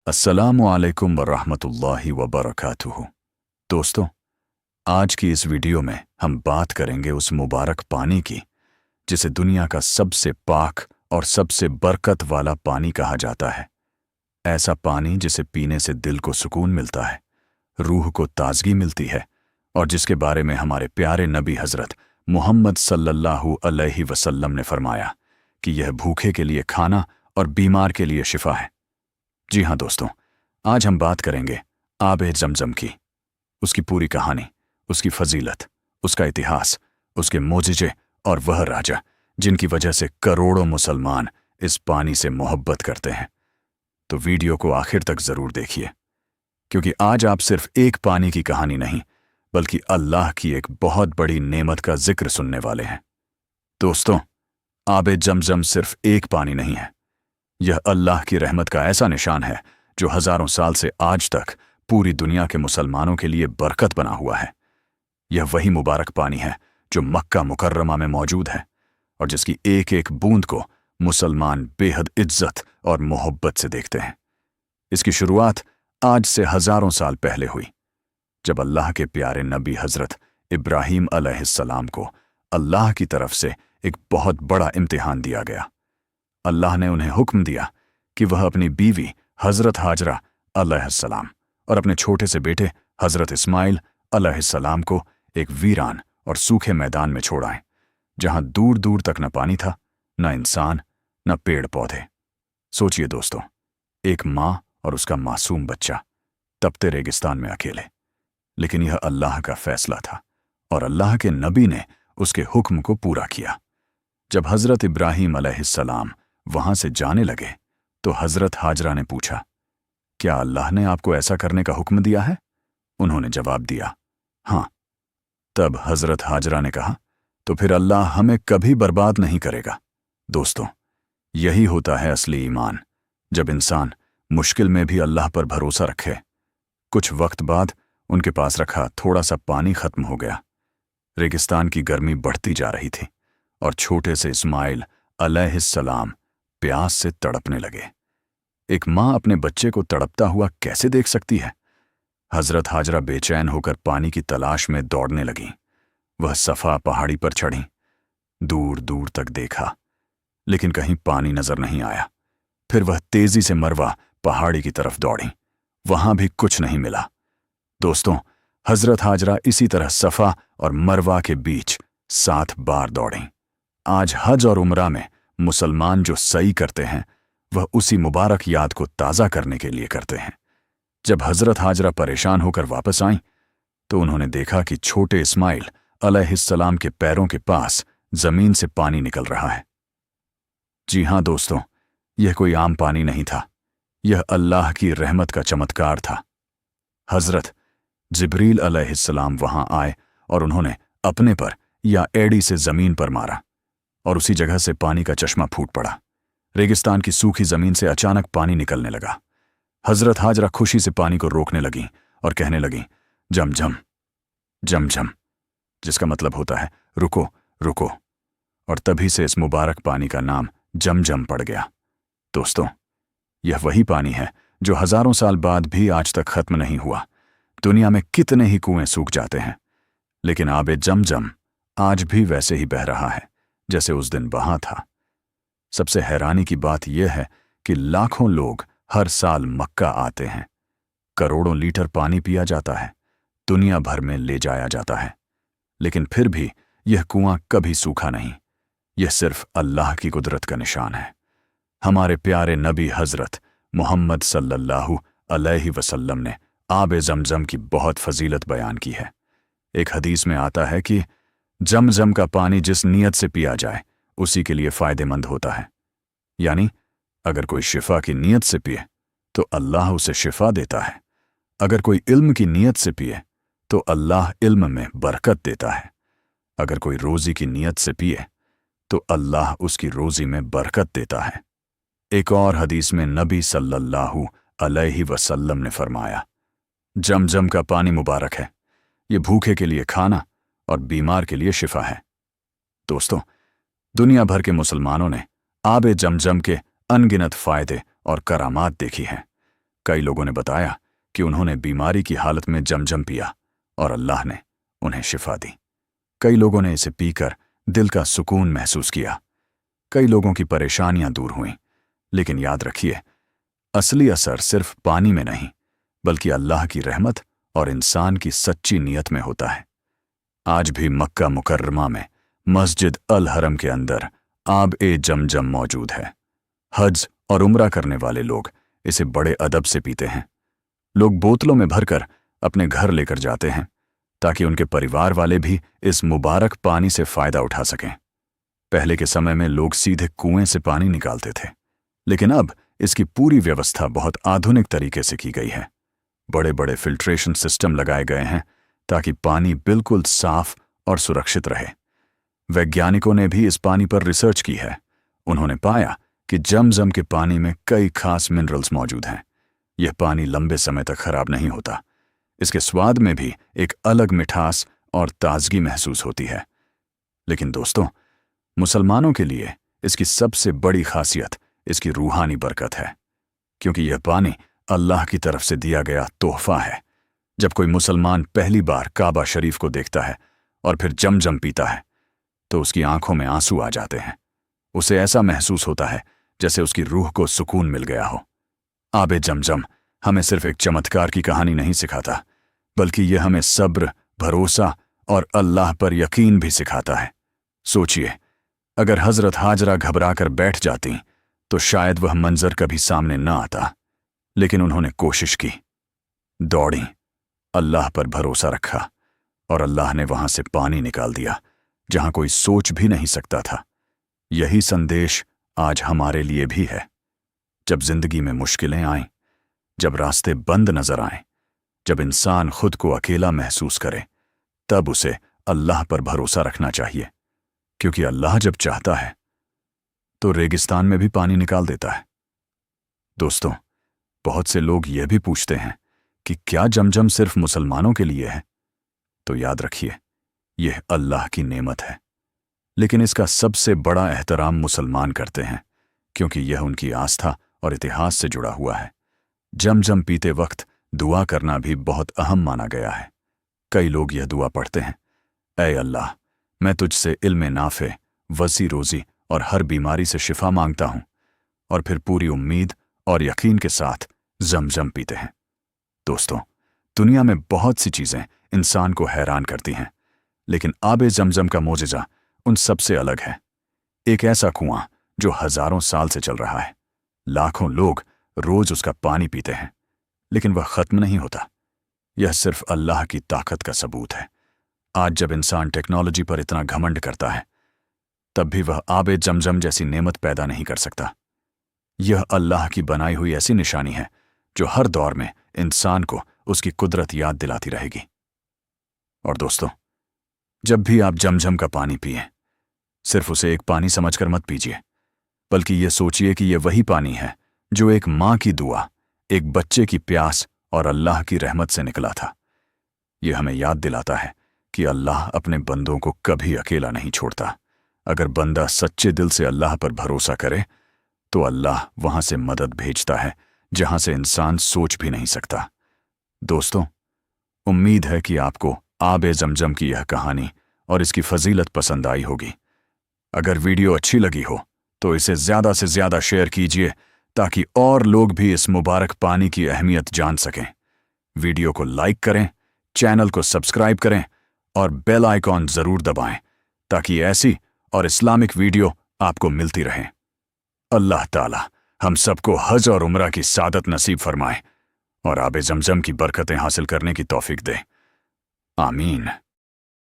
अस्सलामु अलैकुम वरहमतुल्लाहि वबरकातुहू। दोस्तों, आज की इस वीडियो में हम बात करेंगे उस मुबारक पानी की जिसे दुनिया का सबसे पाक और सबसे बरकत वाला पानी कहा जाता है। ऐसा पानी जिसे पीने से दिल को सुकून मिलता है, रूह को ताजगी मिलती है और जिसके बारे में हमारे प्यारे नबी हज़रत मुहम्मद सल्लल्लाहु अलैहि वसल्लम ने फरमाया कि यह भूखे के लिए खाना और बीमार के लिए शिफा है। जी हाँ दोस्तों, आज हम बात करेंगे आबे जमजम की, उसकी पूरी कहानी, उसकी फजीलत, उसका इतिहास, उसके मोजिजे और वह राजा जिनकी वजह से करोड़ों मुसलमान इस पानी से मोहब्बत करते हैं। तो वीडियो को आखिर तक जरूर देखिए, क्योंकि आज आप सिर्फ एक पानी की कहानी नहीं बल्कि अल्लाह की एक बहुत बड़ी नेमत का जिक्र सुनने वाले हैं। दोस्तों, आबे जमजम सिर्फ एक पानी नहीं है, यह अल्लाह की रहमत का ऐसा निशान है जो हजारों साल से आज तक पूरी दुनिया के मुसलमानों के लिए बरकत बना हुआ है। यह वही मुबारक पानी है जो मक्का मुकर्रमा में मौजूद है और जिसकी एक एक बूंद को मुसलमान बेहद इज्जत और मोहब्बत से देखते हैं। इसकी शुरुआत आज से हजारों साल पहले हुई, जब अल्लाह के प्यारे नबी हजरत इब्राहीम अलैहिस्सलाम को अल्लाह की तरफ से एक बहुत बड़ा इम्तिहान दिया गया। अल्लाह ने उन्हें हुक्म दिया कि वह अपनी बीवी हजरत हाजरा अलैहिस्सलाम और अपने छोटे से बेटे हजरत इस्माइल अलैहिस्सलाम को एक वीरान और सूखे मैदान में छोड़ आए, जहां दूर दूर तक न पानी था, न इंसान, न पेड़ पौधे। सोचिए दोस्तों, एक माँ और उसका मासूम बच्चा तपते रेगिस्तान में अकेले। लेकिन यह अल्लाह का फैसला था और अल्लाह के नबी ने उसके हुक्म को पूरा किया। जब हजरत इब्राहीम अलैहिस्सलाम वहां से जाने लगे तो हजरत हाजरा ने पूछा, क्या अल्लाह ने आपको ऐसा करने का हुक्म दिया है? उन्होंने जवाब दिया, हाँ। तब हजरत हाजरा ने कहा, तो फिर अल्लाह हमें कभी बर्बाद नहीं करेगा। दोस्तों, यही होता है असली ईमान, जब इंसान मुश्किल में भी अल्लाह पर भरोसा रखे। कुछ वक्त बाद उनके पास रखा थोड़ा सा पानी खत्म हो गया। रेगिस्तान की गर्मी बढ़ती जा रही थी और छोटे से इस्माइल अलैहिस्सलाम प्यास से तड़पने लगे। एक माँ अपने बच्चे को तड़पता हुआ कैसे देख सकती है? हजरत हाजरा बेचैन होकर पानी की तलाश में दौड़ने लगीं। वह सफा पहाड़ी पर चढ़ीं, दूर दूर तक देखा, लेकिन कहीं पानी नजर नहीं आया। फिर वह तेजी से मरवा पहाड़ी की तरफ दौड़ी, वहां भी कुछ नहीं मिला। दोस्तों, हजरत हाजरा इसी तरह सफा और मरवा के बीच 7 बार दौड़ीं। आज हज और उम्रा में मुसलमान जो सई करते हैं वह उसी मुबारक याद को ताज़ा करने के लिए करते हैं। जब हजरत हाजरा परेशान होकर वापस आईं तो उन्होंने देखा कि छोटे इस्माइल अलैहिस्सलाम के पैरों के पास जमीन से पानी निकल रहा है। जी हां दोस्तों, यह कोई आम पानी नहीं था, यह अल्लाह की रहमत का चमत्कार था। हजरत जिब्रील अलैहिस्सलाम वहां आए और उन्होंने अपने पर या एड़ी से जमीन पर मारा और उसी जगह से पानी का चश्मा फूट पड़ा। रेगिस्तान की सूखी जमीन से अचानक पानी निकलने लगा। हजरत हाजरा खुशी से पानी को रोकने लगीं और कहने लगीं, जमजम जमजम, जिसका मतलब होता है रुको रुको। और तभी से इस मुबारक पानी का नाम जमजम पड़ गया। दोस्तों, यह वही पानी है जो हजारों साल बाद भी आज तक खत्म नहीं हुआ। दुनिया में कितने ही कुएं सूख जाते हैं, लेकिन आबे जमजम आज भी वैसे ही बह रहा है जैसे उस दिन बहा था। सबसे हैरानी की बात यह है कि लाखों लोग हर साल मक्का आते हैं, करोड़ों लीटर पानी पिया जाता है, दुनिया भर में ले जाया जाता है, लेकिन फिर भी यह कुआं कभी सूखा नहीं। यह सिर्फ अल्लाह की कुदरत का निशान है। हमारे प्यारे नबी हजरत मुहम्मद सल्लल्लाहु अलैहि वसल्लम ने आबे जमजम की बहुत फजीलत बयान की है। एक हदीस में आता है कि जमजम का पानी जिस नीयत से पिया जाए उसी के लिए फायदेमंद होता है। यानी अगर कोई शिफा की नीयत से पिए तो अल्लाह उसे शिफा देता है। अगर कोई इल्म की नीयत से पिए तो अल्लाह इल्म में बरकत देता है। अगर कोई रोजी की नीयत से पिए तो अल्लाह उसकी रोजी में बरकत देता है। एक और हदीस में नबी सल्लल्लाहु अलैहि वसल्लम ने फरमाया, जमजम का पानी मुबारक है, ये भूखे के लिए खाना और बीमार के लिए शिफा है। दोस्तों, दुनिया भर के मुसलमानों ने आबे जमजम के अनगिनत फायदे और करामात देखी हैं। कई लोगों ने बताया कि उन्होंने बीमारी की हालत में जमजम पिया और अल्लाह ने उन्हें शिफा दी। कई लोगों ने इसे पीकर दिल का सुकून महसूस किया। कई लोगों की परेशानियां दूर हुईं। लेकिन याद रखिए, असली असर सिर्फ पानी में नहीं, बल्कि अल्लाह की रहमत और इंसान की सच्ची नीयत में होता है। आज भी मक्का मुकर्रमा में मस्जिद अल हरम के अंदर आब ए जमजम मौजूद है। हज और उम्रा करने वाले लोग इसे बड़े अदब से पीते हैं। लोग बोतलों में भरकर अपने घर लेकर जाते हैं ताकि उनके परिवार वाले भी इस मुबारक पानी से फायदा उठा सकें। पहले के समय में लोग सीधे कुएं से पानी निकालते थे, लेकिन अब इसकी पूरी व्यवस्था बहुत आधुनिक तरीके से की गई है। बड़े बड़े फिल्ट्रेशन सिस्टम लगाए गए हैं ताकि पानी बिल्कुल साफ और सुरक्षित रहे। वैज्ञानिकों ने भी इस पानी पर रिसर्च की है। उन्होंने पाया कि जमजम के पानी में कई खास मिनरल्स मौजूद हैं। यह पानी लंबे समय तक खराब नहीं होता। इसके स्वाद में भी एक अलग मिठास और ताजगी महसूस होती है। लेकिन दोस्तों, मुसलमानों के लिए इसकी सबसे बड़ी खासियत इसकी रूहानी बरकत है, क्योंकि यह पानी अल्लाह की तरफ से दिया गया तोहफा है। जब कोई मुसलमान पहली बार काबा शरीफ को देखता है और फिर जमजम पीता है तो उसकी आंखों में आंसू आ जाते हैं। उसे ऐसा महसूस होता है जैसे उसकी रूह को सुकून मिल गया हो। आबे जमजम हमें सिर्फ एक चमत्कार की कहानी नहीं सिखाता, बल्कि यह हमें सब्र, भरोसा और अल्लाह पर यकीन भी सिखाता है। सोचिए, अगर हजरत हाजरा घबरा कर बैठ जाती तो शायद वह मंजर कभी सामने न आता। लेकिन उन्होंने कोशिश की, दौड़ी, अल्लाह पर भरोसा रखा और अल्लाह ने वहां से पानी निकाल दिया जहां कोई सोच भी नहीं सकता था। यही संदेश आज हमारे लिए भी है। जब जिंदगी में मुश्किलें आएं, जब रास्ते बंद नजर आएं, जब इंसान खुद को अकेला महसूस करे, तब उसे अल्लाह पर भरोसा रखना चाहिए, क्योंकि अल्लाह जब चाहता है तो रेगिस्तान में भी पानी निकाल देता है। दोस्तों, बहुत से लोग यह भी पूछते हैं कि क्या जमजम सिर्फ मुसलमानों के लिए है? तो याद रखिए, यह अल्लाह की नेमत है, लेकिन इसका सबसे बड़ा एहतराम मुसलमान करते हैं, क्योंकि यह उनकी आस्था और इतिहास से जुड़ा हुआ है। जमजम पीते वक्त दुआ करना भी बहुत अहम माना गया है। कई लोग यह दुआ पढ़ते हैं, ऐ अल्लाह, मैं तुझसे इल्म नाफे, वसी रोजी और हर बीमारी से शिफा मांगता हूं, और फिर पूरी उम्मीद और यकीन के साथ जमजम पीते हैं। दोस्तों, दुनिया में बहुत सी चीजें इंसान को हैरान करती हैं, लेकिन आबे जमजम का मोजिजा उन सबसे अलग है। एक ऐसा कुआं जो हजारों साल से चल रहा है। लाखों लोग रोज उसका पानी पीते हैं, लेकिन वह खत्म नहीं होता। यह सिर्फ अल्लाह की ताकत का सबूत है। आज जब इंसान टेक्नोलॉजी पर इतना घमंड करता है, तब भी वह आबे जमजम जैसी नेमत पैदा नहीं कर सकता। यह अल्लाह की बनाई हुई ऐसी निशानी है जो हर दौर में इंसान को उसकी कुदरत याद दिलाती रहेगी। और दोस्तों, जब भी आप जमजम का पानी पिएं, सिर्फ उसे एक पानी समझकर मत पीजिए, बल्कि यह सोचिए कि यह वही पानी है जो एक माँ की दुआ, एक बच्चे की प्यास और अल्लाह की रहमत से निकला था। यह हमें याद दिलाता है कि अल्लाह अपने बंदों को कभी अकेला नहीं छोड़ता। अगर बंदा सच्चे दिल से अल्लाह पर भरोसा करे तो अल्लाह वहां से मदद भेजता है जहां से इंसान सोच भी नहीं सकता। दोस्तों, उम्मीद है कि आपको आबे जमजम की यह कहानी और इसकी फजीलत पसंद आई होगी। अगर वीडियो अच्छी लगी हो तो इसे ज्यादा से ज्यादा शेयर कीजिए ताकि और लोग भी इस मुबारक पानी की अहमियत जान सकें। वीडियो को लाइक करें, चैनल को सब्सक्राइब करें और बेल आइकॉन जरूर दबाएं ताकि ऐसी और इस्लामिक वीडियो आपको मिलती रहें। अल्लाह ताला हम सबको हज और उम्रा की सादत नसीब फरमाए और आबे जमजम की बरकतें हासिल करने की तौफीक दे। आमीन।